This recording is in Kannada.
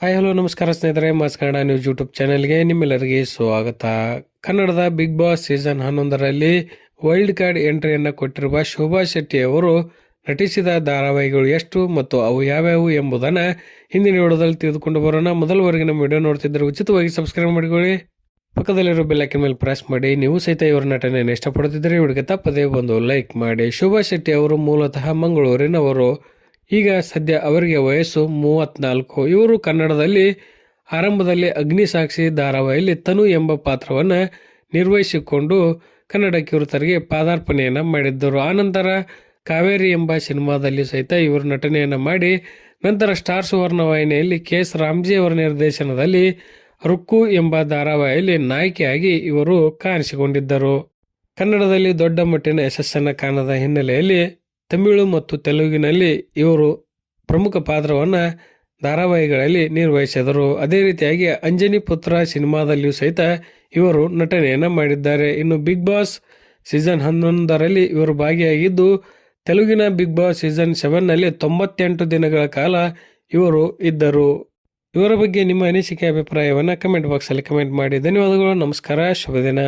ಹಾಯ್ ಹಲೋ ನಮಸ್ಕಾರ ಸ್ನೇಹಿತರೆ, ಮಾಸ್ ಕನ್ನಡ ನ್ಯೂಸ್ ಯೂಟ್ಯೂಬ್ ಚಾನೆಲ್ಗೆ ನಿಮ್ಮೆಲ್ಲರಿಗೆ ಸ್ವಾಗತ. ಕನ್ನಡದ ಬಿಗ್ ಬಾಸ್ ಸೀಸನ್ 11ರಲ್ಲಿ ವೈಲ್ಡ್ ಕಾರ್ಡ್ ಎಂಟ್ರಿಯನ್ನು ಕೊಟ್ಟಿರುವ ಶೋಭಾ ಶೆಟ್ಟಿ ಅವರು ನಟಿಸಿದ ಧಾರಾವಾಹಿಗಳು ಎಷ್ಟು ಮತ್ತು ಅವು ಯಾವ್ಯಾವು ಎಂಬುದನ್ನು ಹಿಂದಿನ ವಿಡಿಯೋದಲ್ಲಿ ತಿಳಿದುಕೊಂಡು ಬರೋಣ. ಮೊದಲವರೆಗೆ ನಮ್ಮ ವಿಡಿಯೋ ನೋಡ್ತಿದ್ದರೆ ಉಚಿತವಾಗಿ ಸಬ್ಸ್ಕ್ರೈಬ್ ಮಾಡಿಕೊಳ್ಳಿ, ಪಕ್ಕದಲ್ಲಿರೋ ಬೆಲ್ ಐಕಾನ್ ಮೇಲೆ ಪ್ರೆಸ್ ಮಾಡಿ. ನೀವು ಸಹಿತ ಇವರ ನಟನೆಯನ್ನು ಇಷ್ಟಪಡುತ್ತಿದ್ದರೆ ಇವರಿಗೆ ತಪ್ಪದೆ ಒಂದು ಲೈಕ್ ಮಾಡಿ. ಶೋಭಾ ಶೆಟ್ಟಿ ಅವರು ಮೂಲತಃ ಮಂಗಳೂರಿನವರು. ಈಗ ಸದ್ಯ ಅವರಿಗೆ ವಯಸ್ಸು 34. ಇವರು ಕನ್ನಡದಲ್ಲಿ ಆರಂಭದಲ್ಲಿ ಅಗ್ನಿಸಾಕ್ಷಿ ಧಾರಾವಾಹಿಯಲ್ಲಿ ತನು ಎಂಬ ಪಾತ್ರವನ್ನು ನಿರ್ವಹಿಸಿಕೊಂಡು ಕನ್ನಡ ಕಿರುತೆರೆಗೆ ಪಾದಾರ್ಪಣೆಯನ್ನು ಮಾಡಿದ್ದರು. ಆನಂತರ ಕಾವೇರಿ ಎಂಬ ಸಿನಿಮಾದಲ್ಲಿ ಸಹಿತ ಇವರು ನಟನೆಯನ್ನು ಮಾಡಿ ನಂತರ ಸ್ಟಾರ್ ಸುವರ್ಣ ವಾಹಿನಿಯಲ್ಲಿ KS ರಾಮ್ಜಿ ಅವರ ನಿರ್ದೇಶನದಲ್ಲಿ ರುಕ್ಕು ಎಂಬ ಧಾರಾವಾಹಿಯಲ್ಲಿ ನಾಯಕಿಯಾಗಿ ಇವರು ಕಾಣಿಸಿಕೊಂಡಿದ್ದರು. ಕನ್ನಡದಲ್ಲಿ ದೊಡ್ಡ ಮಟ್ಟಿನ ಯಶಸ್ಸನ್ನು ಕಾಣದ ಹಿನ್ನೆಲೆಯಲ್ಲಿ ತಮಿಳು ಮತ್ತು ತೆಲುಗಿನಲ್ಲಿ ಇವರು ಪ್ರಮುಖ ಪಾತ್ರವನ್ನು ಧಾರಾವಾಹಿಗಳಲ್ಲಿ ನಿರ್ವಹಿಸಿದರು. ಅದೇ ರೀತಿಯಾಗಿ ಅಂಜನಿ ಪುತ್ರ ಸಿನಿಮಾದಲ್ಲಿಯೂ ಸಹಿತ ಇವರು ನಟನೆಯನ್ನು ಮಾಡಿದ್ದಾರೆ. ಇನ್ನು ಬಿಗ್ ಬಾಸ್ ಸೀಸನ್ 11ರಲ್ಲಿ ಇವರು ಭಾಗಿಯಾಗಿದ್ದು ತೆಲುಗಿನ ಬಿಗ್ ಬಾಸ್ ಸೀಸನ್ 7ನಲ್ಲಿ 98 ದಿನಗಳ ಕಾಲ ಇವರು ಇದ್ದರು. ಇವರ ಬಗ್ಗೆ ನಿಮ್ಮ ಅನಿಸಿಕೆ ಅಭಿಪ್ರಾಯವನ್ನು ಕಮೆಂಟ್ ಬಾಕ್ಸಲ್ಲಿ ಕಮೆಂಟ್ ಮಾಡಿ. ಧನ್ಯವಾದಗಳು. ನಮಸ್ಕಾರ. ಶುಭ ದಿನ.